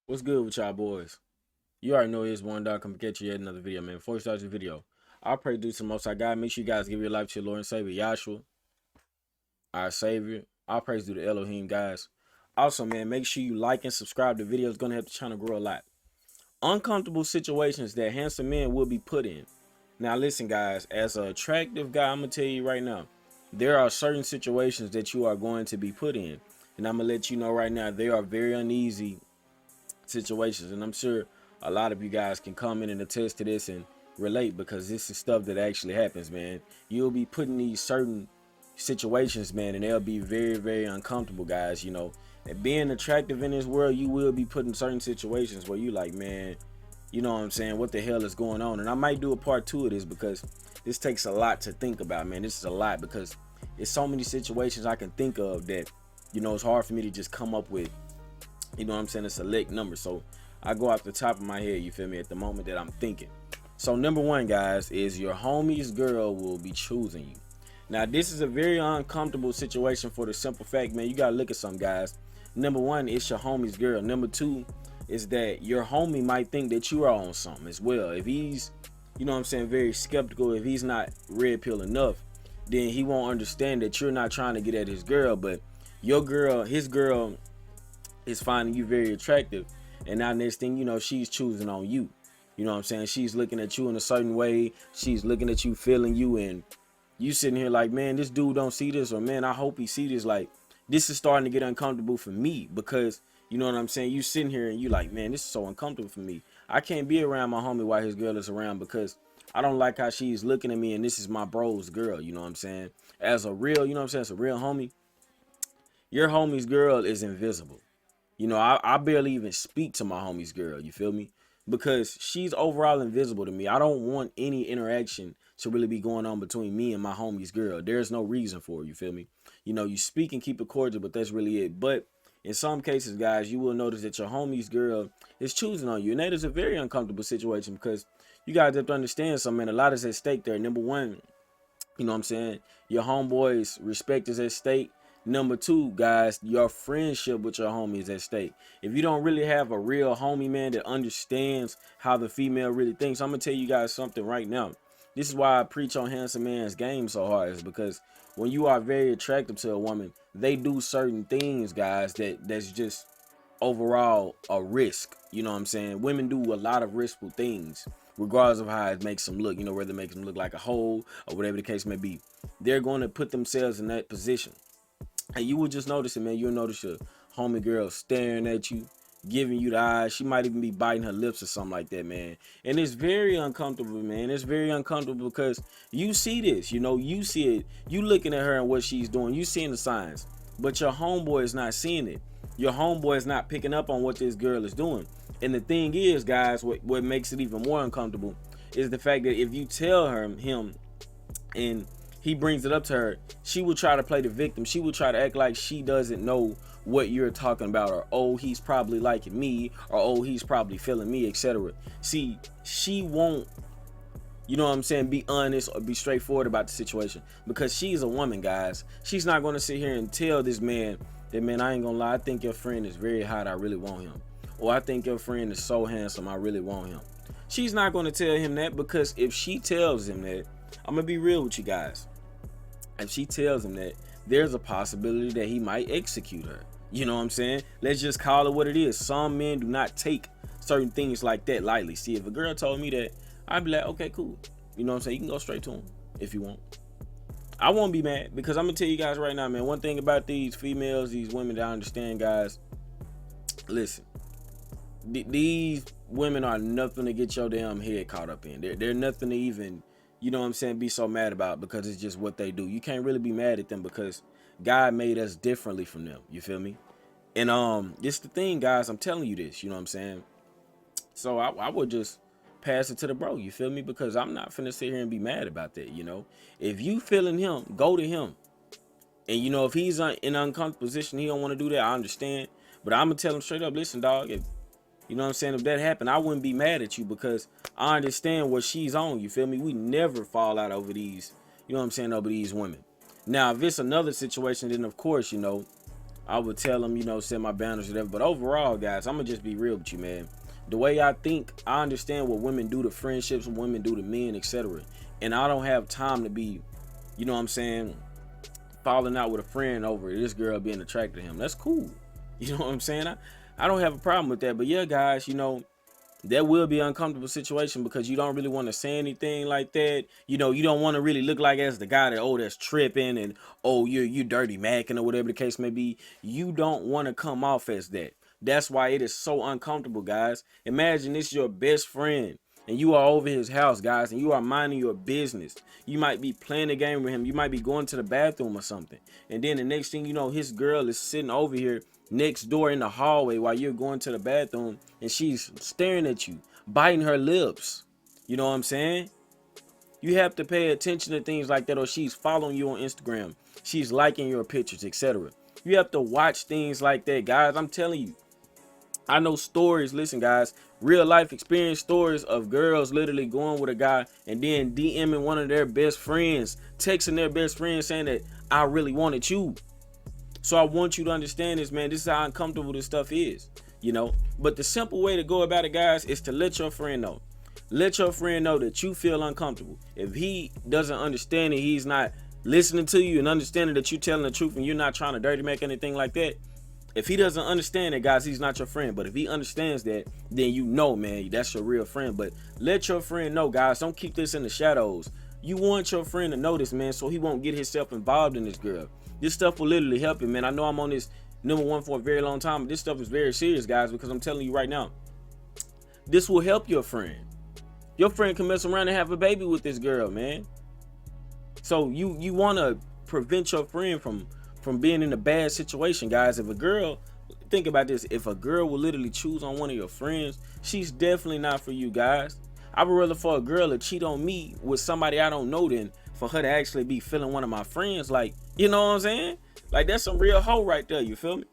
What's good with y'all boys? You already know it's one dog come catch you yet another video, man. Before we start this video, I pray to the most I got. Make sure you guys give your life to your Lord and Savior, Yahshua, our Savior. I praise to the Elohim, guys. Also, man, make sure you like and subscribe. The video is gonna help the channel grow a lot. Uncomfortable situations that handsome men will be put in. Now, listen, guys. As an attractive guy, I'm gonna tell you right now, there are certain situations that you are going to be put in, and I'm gonna let you know right now they are very uneasy situations, and I'm sure a lot of you guys can come in and attest to this and relate, because this is stuff that actually happens, man. You'll be put in these certain situations, man, and they'll be very, very uncomfortable, guys. And being attractive in this world, you will be put in certain situations where you like, man, you know what I'm saying, what the hell is going on? And I might do a part two of this, because this takes a lot to think about, man. This is a lot, because it's so many situations I can think of that, it's hard for me to just come up with, a select number. So I go off the top of my head, you feel me, at the moment that I'm thinking. So number one, guys, is your homie's girl will be choosing you. Now, this is a very uncomfortable situation for the simple fact, man, you gotta look at some guys. Number one, it's your homie's girl. Number two is that your homie might think that you are on something as well. If he's, very skeptical, if he's not red pill enough, then he won't understand that you're not trying to get at his girl, but your girl, his girl, is finding you very attractive, and now next thing you know, she's choosing on you. You know what I'm saying? She's looking at you in a certain way. She's looking at you, feeling you, and you sitting here like, man, this dude don't see this, or man, I hope he see this. Like, this is starting to get uncomfortable for me, because you know what I'm saying? You sitting here and you like, man, this is so uncomfortable for me. I can't be around my homie while his girl is around, because I don't like how she's looking at me, and this is my bro's girl. You know what I'm saying? As a real, as a real homie, your homie's girl is invisible. I barely even speak to my homie's girl, you feel me? Because she's overall invisible to me. I don't want any interaction to really be going on between me and my homie's girl. There's no reason for it, you feel me? You speak and keep it cordial, but that's really it. But in some cases, guys, you will notice that your homie's girl is choosing on you. And that is a very uncomfortable situation, because you guys have to understand something, man. A lot is at stake there. Number one, your homeboy's respect is at stake. Number two, guys, your friendship with your homie is at stake. If you don't really have a real homie, man, that understands how the female really thinks, I'm gonna tell you guys something right now. This is why I preach on handsome man's game so hard, is because when you are very attractive to a woman, they do certain things, guys, that's just overall a risk. You know what I'm saying? Women do a lot of riskful things, regardless of how it makes them look, whether it makes them look like a hoe or whatever the case may be. They're going to put themselves in that position. And you will just notice it, man. You'll notice your homie girl staring at you, giving you the eyes. She might even be biting her lips or something like that, man. And it's very uncomfortable, man. It's very uncomfortable, because you see this, you see it. You looking at her and what she's doing. You seeing the signs. But your homeboy is not seeing it. Your homeboy is not picking up on what this girl is doing. And the thing is, guys, what makes it even more uncomfortable is the fact that if you tell him, and he brings it up to her, she will try to play the victim. She will try to act like she doesn't know what you're talking about, or oh, he's probably liking me, or oh, he's probably feeling me, etc. See, she won't, be honest or be straightforward about the situation, because she's a woman, guys. She's not going to sit here and tell this man that, man, I ain't gonna lie, I think your friend is very hot, I really want him, or I think your friend is so handsome, I really want him. She's not going to tell him that, because if she tells him that, I'm gonna be real with you guys, if she tells him that, there's a possibility that he might execute her. You know what I'm saying? Let's just call it what it is. Some men do not take certain things like that lightly. See, if a girl told me that, I'd be like, okay, cool. You know what I'm saying? You can go straight to him if you want. I won't be mad, because I'm gonna tell you guys right now, man, one thing about these females, these women that I understand, guys, listen, these women are nothing to get your damn head caught up in. They're nothing to even, be so mad about, because it's just what they do. You can't really be mad at them, because God made us differently from them. You feel me? And it's the thing, guys. I'm telling you this. You know what I'm saying? So I would just pass it to the bro. You feel me? Because I'm not finna sit here and be mad about that. If you feeling him, go to him. And if he's in an uncomfortable position, he don't want to do that, I understand. But I'm gonna tell him straight up, listen, dog. If if that happened, I wouldn't be mad at you, because I understand what she's on. You feel me? We never fall out over these, over these women. Now, if it's another situation, then of course, I would tell them, you know, set my boundaries, whatever. But overall, guys, I'm gonna just be real with you, man. The way I think, I understand what women do to friendships, what women do to men, etc. And I don't have time to be, you know what I'm saying, falling out with a friend over this girl being attracted to him. That's cool. You know what I'm saying? I don't have a problem with that. But yeah, guys, you know, that will be an uncomfortable situation because you don't really want to say anything like that. You know, you don't want to really look like as the guy that, oh, that's tripping and, oh, you dirty macking or whatever the case may be. You don't want to come off as that. That's why it is so uncomfortable, guys. Imagine this your best friend and you are over his house, guys, and you are minding your business. You might be playing a game with him. You might be going to the bathroom or something. And then the next thing you know, his girl is sitting over here next door in the hallway while you're going to the bathroom, and she's staring at you, biting her lips. You know what I'm saying? You have to pay attention to things like that, or she's following you on Instagram, she's liking your pictures, etc. You have to watch things like that, guys. I'm telling you, I know stories. Listen, guys, real life experience stories of girls literally going with a guy and then DMing one of their best friends, texting their best friend saying that I really wanted you. So I want you to understand this, man. This is how uncomfortable this stuff is, you know. But the simple way to go about it, guys, is to let your friend know. Let your friend know that you feel uncomfortable. If he doesn't understand it, he's not listening to you and understanding that you're telling the truth and you're not trying to dirty make anything like that. If he doesn't understand it, guys, he's not your friend. But if he understands that, then you know, man, that's your real friend. But let your friend know, guys. Don't keep this in the shadows. You want your friend to know this, man, so he won't get himself involved in this girl. This stuff will literally help him, man. I know I'm on this #1 for a very long time, but this stuff is very serious, guys, because I'm telling you right now, this will help your friend. Your friend can mess around and have a baby with this girl, man. So you want to prevent your friend from being in a bad situation, guys. If a girl, think about this, if a girl will literally choose on one of your friends, she's definitely not for you, guys. I would rather for a girl to cheat on me with somebody I don't know than for her to actually be feeling one of my friends. Like, you know what I'm saying? Like, that's some real hoe right there, you feel me?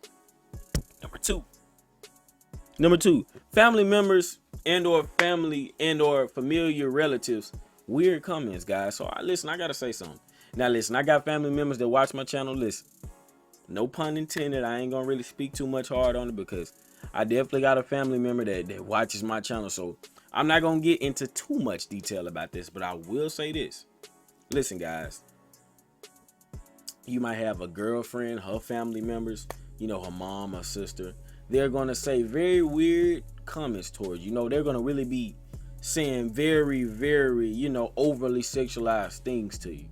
Number two, family members and or familiar relatives, weird comments, guys. So listen, I gotta say something. Now listen, I got family members that watch my channel. Listen, no pun intended, I ain't gonna really speak too much hard on it because I definitely got a family member that watches my channel. So I'm not gonna get into too much detail about this, but I will say this. Listen, guys, you might have a girlfriend, her family members, you know, her mom, her sister. They're gonna say very weird comments towards you. You know, they're gonna really be saying very, very, you know, overly sexualized things to you.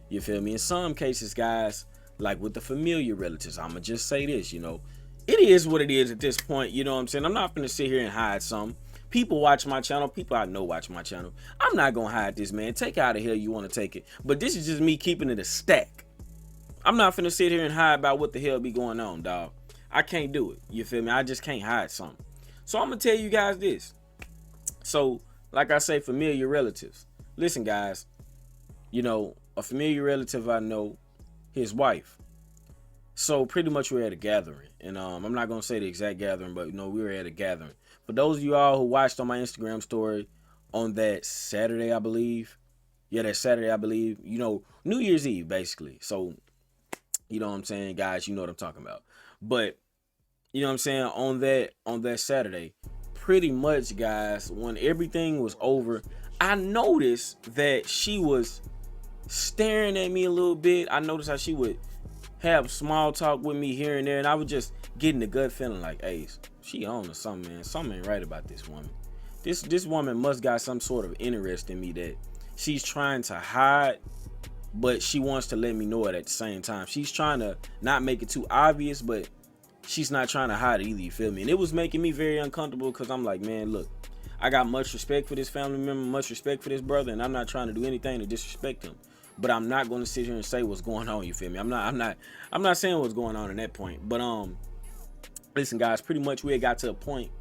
You feel me? In some cases, guys, like with the familiar relatives, I'ma just say this, you know, it is what it is at this point. You know what I'm saying? I'm not gonna sit here and hide something. People watch my channel. People I know watch my channel. I'm not gonna hide this, man. Take it how the hell you want to take it. But this is just me keeping it a stack. I'm not finna sit here and hide about what the hell be going on, dog. I can't do it. You feel me? I just can't hide something. So I'm gonna tell you guys this. So, like I say, familiar relatives. Listen, guys. You know, a familiar relative I know, his wife. So pretty much we're at a gathering, and I'm not gonna say the exact gathering, but you know, we were at a gathering. For those of you all who watched on my Instagram story on that Saturday, I believe, yeah, that Saturday, I believe, you know, New Year's Eve, basically. So, you know what I'm saying, guys, you know what I'm talking about. But you know what I'm saying, on that Saturday, pretty much, guys, when everything was over, I noticed that she was staring at me a little bit. I noticed how she would have small talk with me here and there, and I was just getting the gut feeling like, hey, she on to something, man. Something ain't right about this woman. This woman must got some sort of interest in me that she's trying to hide, but she wants to let me know it at the same time. She's trying to not make it too obvious, but she's not trying to hide it either, you feel me? And it was making me very uncomfortable because I'm like, man, look, I got much respect for this family member, much respect for this brother, and I'm not trying to do anything to disrespect him. But I'm not going to sit here and say what's going on, you feel me? I'm not saying what's going on at that point. But listen, guys, pretty much we had got to a point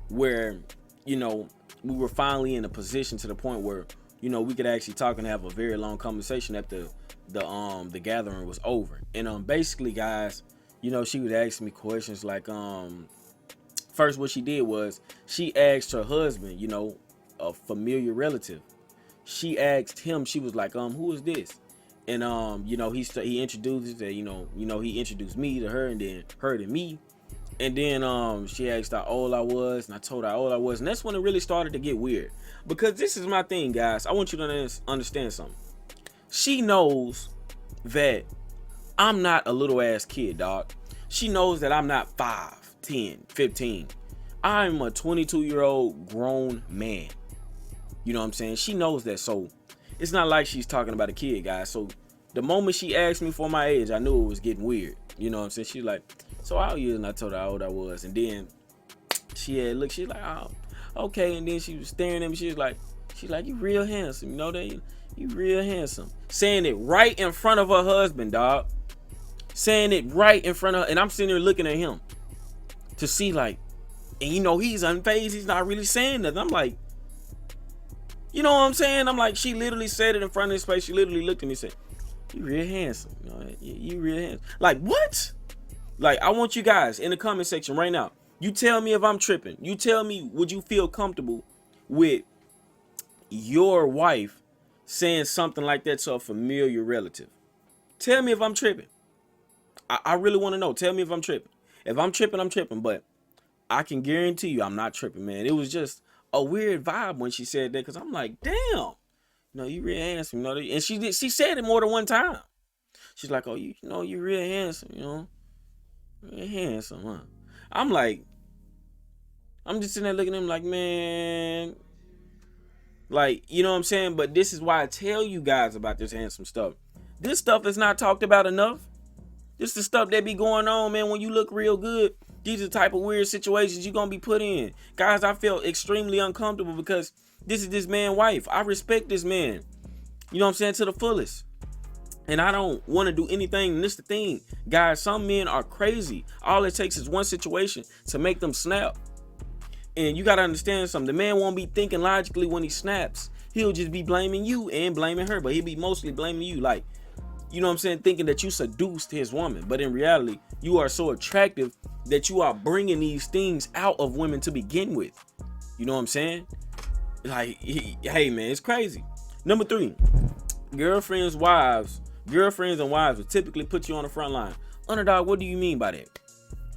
where, you know, we were finally in a position to the point where, you know, we could actually talk and have a very long conversation after the gathering was over. And basically, guys, you know, she would ask me questions like, first what she did was she asked her husband, you know, a familiar relative. She asked him, she was like, who is this? And he introduces that, he introduced me to her, and then her to me. And then she asked how old I was, and I told her how old I was, and that's when it really started to get weird. Because this is my thing, guys. I want you to understand something. She knows that I'm not a little ass kid, dog. She knows that I'm not 5, 10, 15. I'm a 22-year-old grown man. You know what I'm saying? She knows that. So it's not like she's talking about a kid, guys. So the moment she asked me for my age, I knew it was getting weird. You know what I'm saying? She's like, so how old are you? And I told her how old I was. And then she's like, oh, okay. And then she was staring at me. She's like, you real handsome. You know that? You real handsome. Saying it right in front of her husband, dog. Saying it right in front of her. And I'm sitting there looking at him to see, like, and he's unfazed. He's not really saying nothing. I'm like, you know what I'm saying? I'm like, she literally said it in front of his face. She literally looked at me and said, you real handsome. You real handsome. Like, what? Like, I want you guys in the comment section right now. You tell me if I'm tripping. You tell me, would you feel comfortable with your wife saying something like that to a familiar relative? Tell me if I'm tripping. I really want to know. Tell me if I'm tripping. If I'm tripping, I'm tripping. But I can guarantee you I'm not tripping, man. It was just a weird vibe when she said that, because I'm like, damn, you real handsome. And she said it more than one time. She's like, oh, you real handsome, real handsome, huh? I'm like, I'm just sitting there looking at him like, man, like, you know what I'm saying? But this is why I tell you guys about this handsome stuff. This stuff is not talked about enough. This is the stuff that be going on, man. When you look real good, these are the type of weird situations you're going to be put in. Guys, I felt extremely uncomfortable because this is this man's wife. I respect this man, you know what I'm saying, to the fullest. And I don't want to do anything. And this is the thing, guys, some men are crazy. All it takes is one situation to make them snap. And you got to understand something. The man won't be thinking logically when he snaps. He'll just be blaming you and blaming her. But he'll be mostly blaming you, like, you know what I'm saying, thinking that you seduced his woman. But in reality, you are so attractive that you are bringing these things out of women to begin with. You know what I'm saying? Like, hey, man, it's crazy. Number 3, girlfriends and wives will typically put you on the front line. Underdog, what do you mean by that?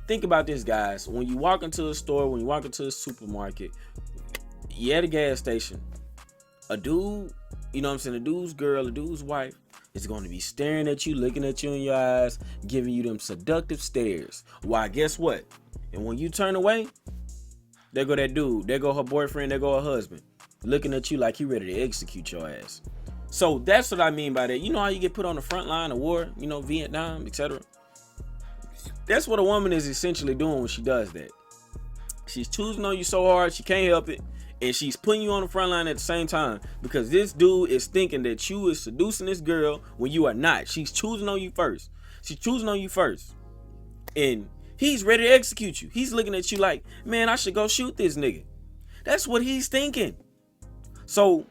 Think about this, guys. When you walk into a store, when you walk into a supermarket, you're at a gas station, a dude, you know what I'm saying, a dude's girl, a dude's wife is going to be staring at you, looking at you in your eyes, giving you them seductive stares. Why, guess what? And when you turn away, there go that dude, there go her boyfriend, there go her husband, looking at you like he ready to execute your ass. So that's what I mean by that. You know how you get put on the front line of war, Vietnam, etc. That's what a woman is essentially doing when she does that. She's choosing on you so hard she can't help it, and she's putting you on the front line at the same time, because this dude is thinking that you is seducing this girl when you are not. She's choosing on you first. And he's ready to execute you. He's looking at you like, man, I should go shoot this nigga. That's what he's thinking. So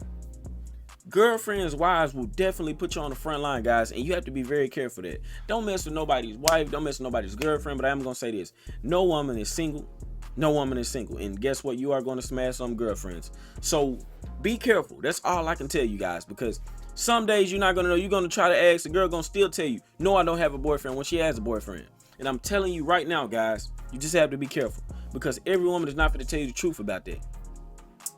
girlfriends, wives will definitely put you on the front line, guys, and you have to be very careful that. Don't mess with nobody's wife, don't mess with nobody's girlfriend, but I am going to say this. No woman is single. And guess what? You are going to smash some girlfriends. So be careful. That's all I can tell you guys, because some days you're not going to know. You're going to try to ask. The girl going to still tell you, no, I don't have a boyfriend, when she has a boyfriend. And I'm telling you right now, guys, you just have to be careful, because every woman is not going to tell you the truth about that.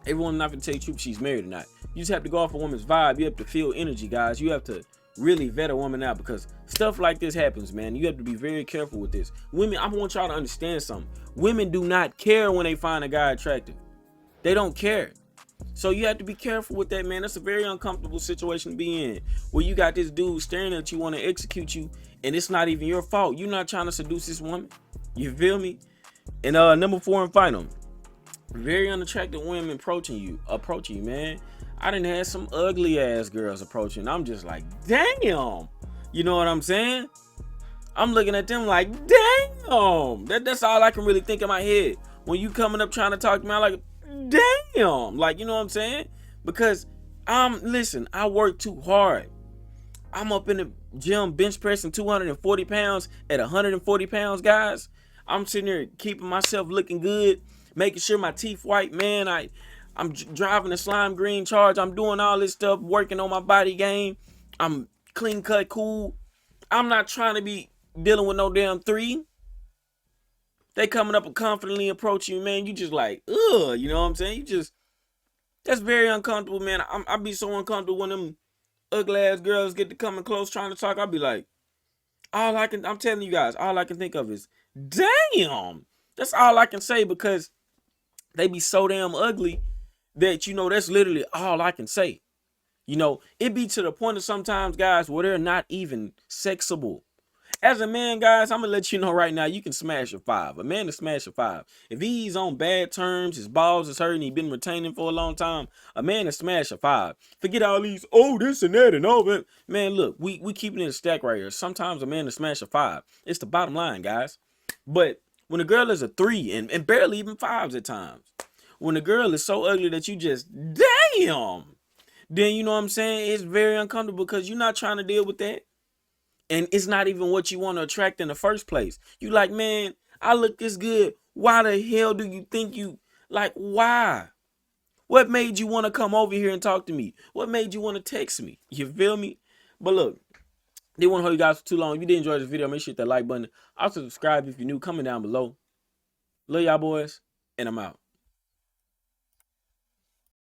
Everyone's not going to tell you the truth if she's married or not. You just have to go off a woman's vibe. You have to feel energy, guys. You have to really vet a woman out, because stuff like this happens, man. You have to be very careful with this. Women, I want y'all to understand something. Women do not care when they find a guy attractive. They don't care. So you have to be careful with that, man. That's a very uncomfortable situation to be in, where you got this dude staring at you, want to execute you, and it's not even your fault. You're not trying to seduce this woman. You feel me? And number 4 and final, very unattractive women approaching you, man. I done had some ugly ass girls approaching. I'm just like, damn. You know what I'm saying? I'm looking at them like, damn. That's all I can really think in my head. When you coming up trying to talk to me, I'm like, damn. Like, you know what I'm saying? Because listen, I work too hard. I'm up in the gym bench pressing 240 pounds at 140 pounds, guys. I'm sitting there keeping myself looking good, making sure my teeth white, man. I'm driving a slime green charge. I'm doing all this stuff, working on my body game. I'm clean cut, cool. I'm not trying to be dealing with no damn 3. They coming up and confidently approach you, man. You just like, ugh, you know what I'm saying? You just, that's very uncomfortable, man. I be so uncomfortable when them ugly ass girls get to coming close trying to talk. I'll be like, I'm telling you guys, all I can think of is, damn. That's all I can say, because they be so damn ugly that, you know, that's literally all I can say. You know, it be to the point of sometimes, guys, where they're not even sexable. As a man, guys, I'm gonna let you know right now, you can smash a 5. A man to smash a 5. If he's on bad terms, his balls is hurting, he been retaining for a long time, a man to smash a 5. Forget all these, oh, this and that and all that. Man, look, we keeping it a stack right here. Sometimes a man to smash a 5. It's the bottom line, guys. But when a girl is a 3 and barely even 5s at times, when a girl is so ugly that you just, damn, then you know what I'm saying, it's very uncomfortable, because you're not trying to deal with that. And it's not even what you want to attract in the first place. You like, man, I look this good. Why the hell do you think you, like, why? What made you want to come over here and talk to me? What made you want to text me? You feel me? But look, didn't want to hold you guys for too long. If you did enjoy this video, make sure you hit that like button. Also subscribe if you're new. Comment down below. Love y'all boys, and I'm out.